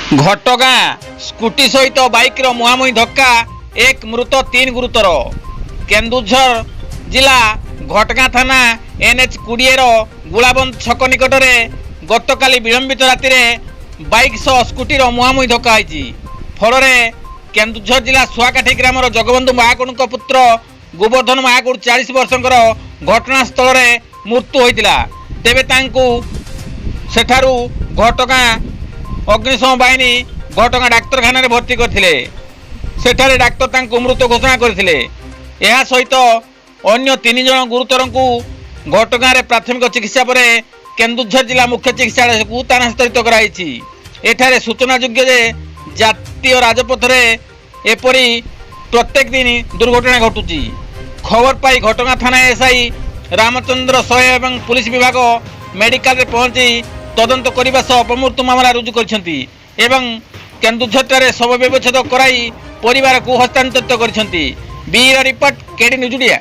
घटगाँ scooty सहित बाइक्र मुहांमुही धक्का एक मृत 3 गुरुतर। केन्दुझर जिला घटगाँ थाना NH 20 गुलाबंद छक निकट में गतकाली विलंबित राति बाइक सह स्कूटीर मुहांमुही धक्का होईछि। फल केन्दुझर जिला सुआकाठी ग्रामर जगबंधु महाकुड़ पुत्र गोवर्धन महाकुड़ 40 वर्षर घटनास्थल मृत्यु होता। तेबे सेठारू घटगाँ अग्निशम बाहिनी घटगाँ डाक्तरखाना भर्ती करथिले। सेठारे डाक्तर तांको मृत घोषणा करथिले। एहा सहित अन्य 3 जन गुरुतर को घटगाँ प्राथमिक चिकित्सा पर केन्दुझर जिला मुख्य चिकित्सालय को स्थानांतरित कराई। एठारे सूचनायोग्य जे जातीय राजपथ रे एपरी प्रत्येक दिन दुर्घटना घटुची। खबर पाई घटगाँ थाना एसआई रामचंद्र सहाय एवं पुलिस विभाग मेडिकल पहुंची तदंत करने सह अपमृत्यु मामला रुजु करछंती एवं केन्दुझर शव व्यवच्छेद कराई परिवार को हस्तांतरित करछंती। Bureau report KD news Odia.